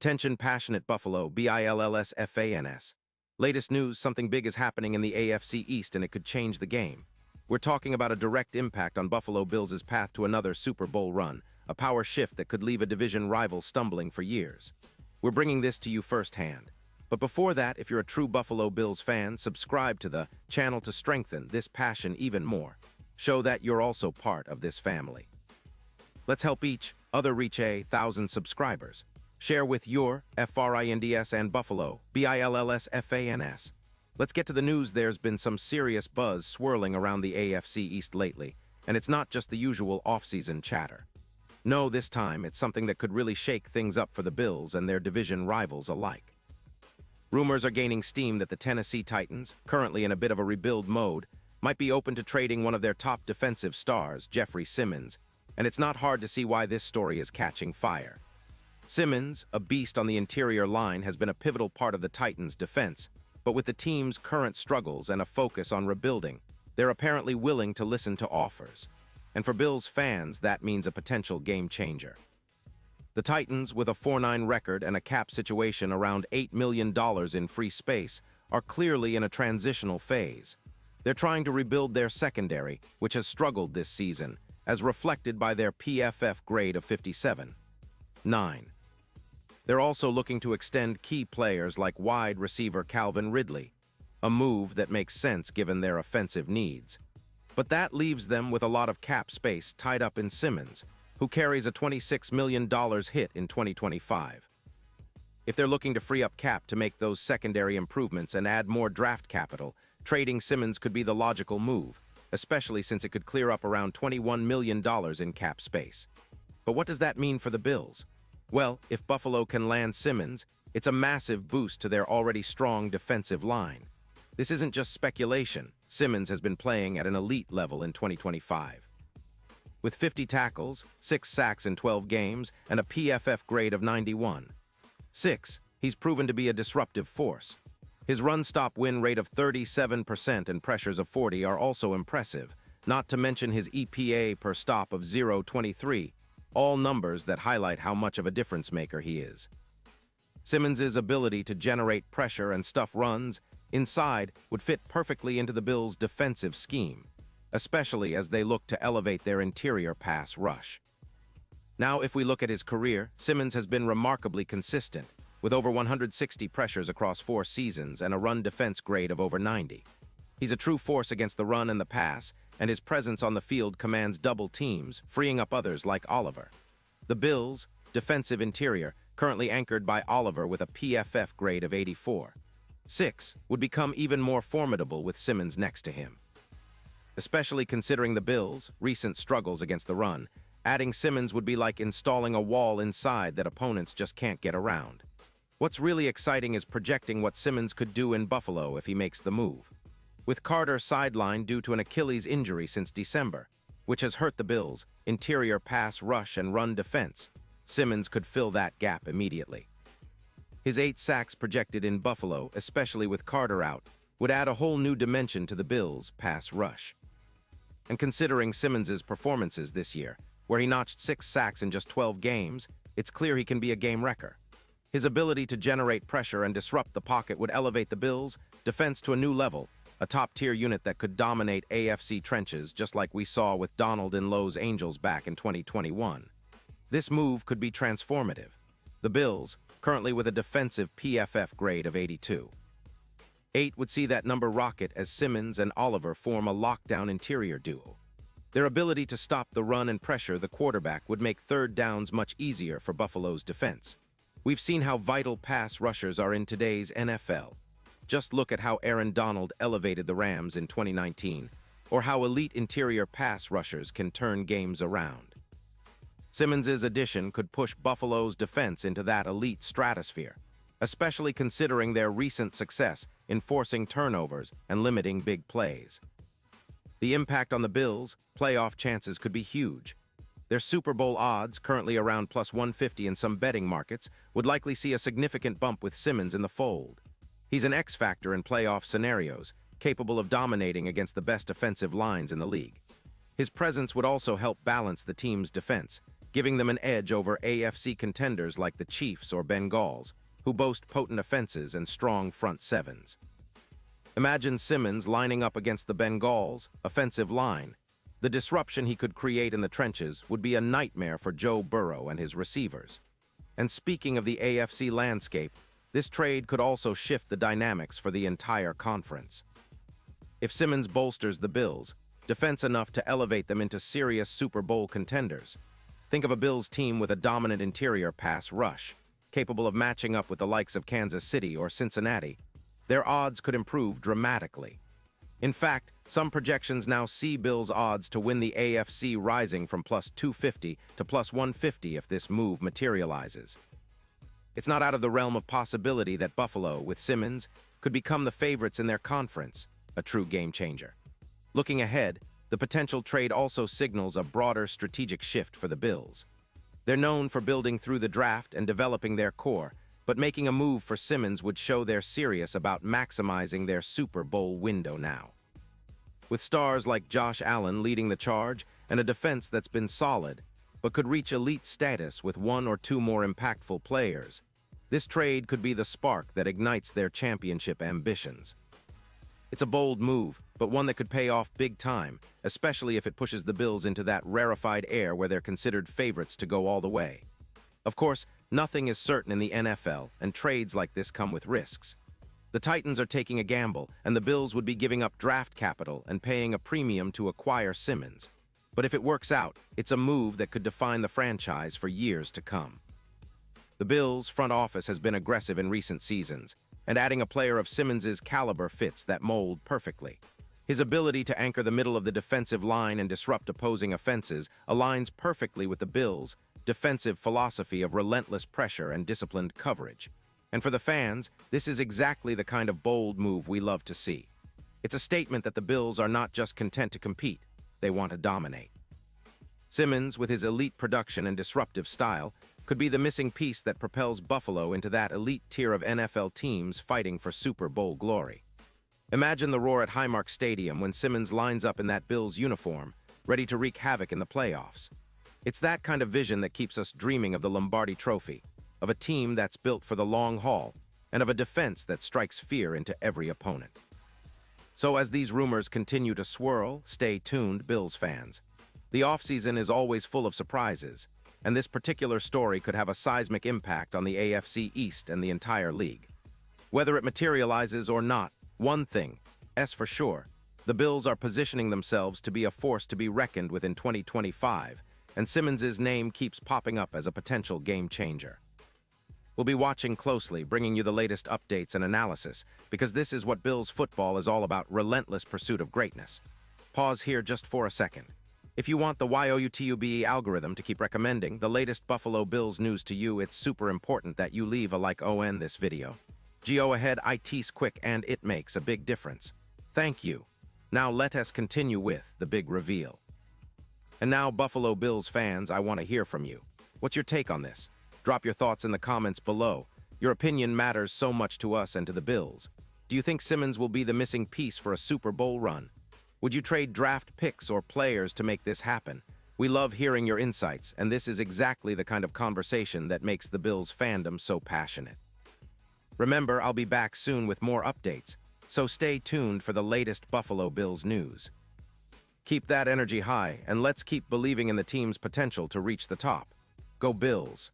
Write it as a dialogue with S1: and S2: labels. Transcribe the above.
S1: Attention passionate Buffalo, BILLSFANS. Latest news, something big is happening in the AFC East and it could change the game. We're talking about a direct impact on Buffalo Bills' path to another Super Bowl run, a power shift that could leave a division rival stumbling for years. We're bringing this to you firsthand. But before that, if you're a true Buffalo Bills fan, subscribe to the channel to strengthen this passion even more. Show that you're also part of this family. Let's help each other reach 1,000 subscribers. Share with your FRINDS and Buffalo, BILLSFANS. Let's get to the news. There's been some serious buzz swirling around the AFC East lately, and it's not just the usual off-season chatter. No, this time it's something that could really shake things up for the Bills and their division rivals alike. Rumors are gaining steam that the Tennessee Titans, currently in a bit of a rebuild mode, might be open to trading one of their top defensive stars, Jeffrey Simmons, and it's not hard to see why this story is catching fire. Simmons, a beast on the interior line, has been a pivotal part of the Titans' defense, but with the team's current struggles and a focus on rebuilding, they're apparently willing to listen to offers. And for Bills fans, that means a potential game-changer. The Titans, with a 4-9 record and a cap situation around $8 million in free space, are clearly in a transitional phase. They're trying to rebuild their secondary, which has struggled this season, as reflected by their PFF grade of 57.9. They're also looking to extend key players like wide receiver Calvin Ridley, a move that makes sense given their offensive needs. But that leaves them with a lot of cap space tied up in Simmons, who carries a $26 million hit in 2025. If they're looking to free up cap to make those secondary improvements and add more draft capital, trading Simmons could be the logical move, especially since it could clear up around $21 million in cap space. But what does that mean for the Bills? Well, if Buffalo can land Simmons, it's a massive boost to their already strong defensive line. This isn't just speculation. Simmons has been playing at an elite level in 2025. With 50 tackles, 6 sacks in 12 games, and a PFF grade of 91.6, he's proven to be a disruptive force. His run-stop win rate of 37% and pressures of 40 are also impressive, not to mention his EPA per stop of 0.23, all numbers that highlight how much of a difference maker he is. Simmons' ability to generate pressure and stuff runs inside would fit perfectly into the Bills' defensive scheme, especially as they look to elevate their interior pass rush. Now, if we look at his career, Simmons has been remarkably consistent, with over 160 pressures across 4 seasons and a run defense grade of over 90. He's a true force against the run and the pass, and his presence on the field commands double teams, freeing up others like Oliver. The Bills' defensive interior, currently anchored by Oliver with a PFF grade of 84.6, would become even more formidable with Simmons next to him. Especially considering the Bills' recent struggles against the run, adding Simmons would be like installing a wall inside that opponents just can't get around. What's really exciting is projecting what Simmons could do in Buffalo if he makes the move. With Carter sidelined due to an Achilles injury since December, which has hurt the Bills' interior pass rush and run defense, Simmons could fill that gap immediately. His 8 sacks projected in Buffalo, especially with Carter out, would add a whole new dimension to the Bills' pass rush. And considering Simmons' performances this year, where he notched 6 sacks in just 12 games, it's clear he can be a game wrecker. His ability to generate pressure and disrupt the pocket would elevate the Bills' defense to a new level, a top-tier unit that could dominate AFC trenches just like we saw with Donald and Lowe's Angels back in 2021. This move could be transformative. The Bills, currently with a defensive PFF grade of 82.8, would see that number rocket as Simmons and Oliver form a lockdown interior duo. Their ability to stop the run and pressure the quarterback would make third downs much easier for Buffalo's defense. We've seen how vital pass rushers are in today's NFL. Just look at how Aaron Donald elevated the Rams in 2019, or how elite interior pass rushers can turn games around. Simmons' addition could push Buffalo's defense into that elite stratosphere, especially considering their recent success in forcing turnovers and limiting big plays. The impact on the Bills' playoff chances could be huge. Their Super Bowl odds, currently around plus 150 in some betting markets, would likely see a significant bump with Simmons in the fold. He's an X-factor in playoff scenarios, capable of dominating against the best offensive lines in the league. His presence would also help balance the team's defense, giving them an edge over AFC contenders like the Chiefs or Bengals, who boast potent offenses and strong front sevens. Imagine Simmons lining up against the Bengals' offensive line. The disruption he could create in the trenches would be a nightmare for Joe Burrow and his receivers. And speaking of the AFC landscape, this trade could also shift the dynamics for the entire conference. If Simmons bolsters the Bills, defense enough to elevate them into serious Super Bowl contenders. Think of a Bills team with a dominant interior pass rush, capable of matching up with the likes of Kansas City or Cincinnati. Their odds could improve dramatically. In fact, some projections now see Bills' odds to win the AFC rising from plus 250 to plus 150 if this move materializes. It's not out of the realm of possibility that Buffalo, with Simmons, could become the favorites in their conference, a true game changer. Looking ahead, the potential trade also signals a broader strategic shift for the Bills. They're known for building through the draft and developing their core, but making a move for Simmons would show they're serious about maximizing their Super Bowl window now. With stars like Josh Allen leading the charge and a defense that's been solid, but could reach elite status with one or two more impactful players, this trade could be the spark that ignites their championship ambitions. It's a bold move, but one that could pay off big time, especially if it pushes the Bills into that rarefied air where they're considered favorites to go all the way. Of course, nothing is certain in the NFL, and trades like this come with risks. The Titans are taking a gamble, and the Bills would be giving up draft capital and paying a premium to acquire Simmons. But if it works out, it's a move that could define the franchise for years to come. The Bills' front office has been aggressive in recent seasons, and adding a player of Simmons' caliber fits that mold perfectly. His ability to anchor the middle of the defensive line and disrupt opposing offenses aligns perfectly with the Bills' defensive philosophy of relentless pressure and disciplined coverage. And for the fans, this is exactly the kind of bold move we love to see. It's a statement that the Bills are not just content to compete, they want to dominate. Simmons, with his elite production and disruptive style, could be the missing piece that propels Buffalo into that elite tier of NFL teams fighting for Super Bowl glory. Imagine the roar at Highmark Stadium when Simmons lines up in that Bills uniform, ready to wreak havoc in the playoffs. It's that kind of vision that keeps us dreaming of the Lombardi Trophy, of a team that's built for the long haul, and of a defense that strikes fear into every opponent. So as these rumors continue to swirl, stay tuned, Bills fans. The offseason is always full of surprises, and this particular story could have a seismic impact on the AFC East and the entire league. Whether it materializes or not, one thing is for sure, the Bills are positioning themselves to be a force to be reckoned with in 2025, and Simmons' name keeps popping up as a potential game changer. We'll be watching closely, bringing you the latest updates and analysis, because this is what Bills football is all about: relentless pursuit of greatness. Pause here just for a second. If you want the YOUTUBE algorithm to keep recommending the latest Buffalo Bills news to you, it's super important that you leave a like on this video. Go ahead, it's quick and it makes a big difference. Thank you. Now let us continue with the big reveal. And now, Buffalo Bills fans, I want to hear from you. What's your take on this? Drop your thoughts in the comments below. Your opinion matters so much to us and to the Bills. Do you think Simmons will be the missing piece for a Super Bowl run? Would you trade draft picks or players to make this happen? We love hearing your insights, and this is exactly the kind of conversation that makes the Bills fandom so passionate. Remember, I'll be back soon with more updates, so stay tuned for the latest Buffalo Bills news. Keep that energy high, and let's keep believing in the team's potential to reach the top. Go Bills!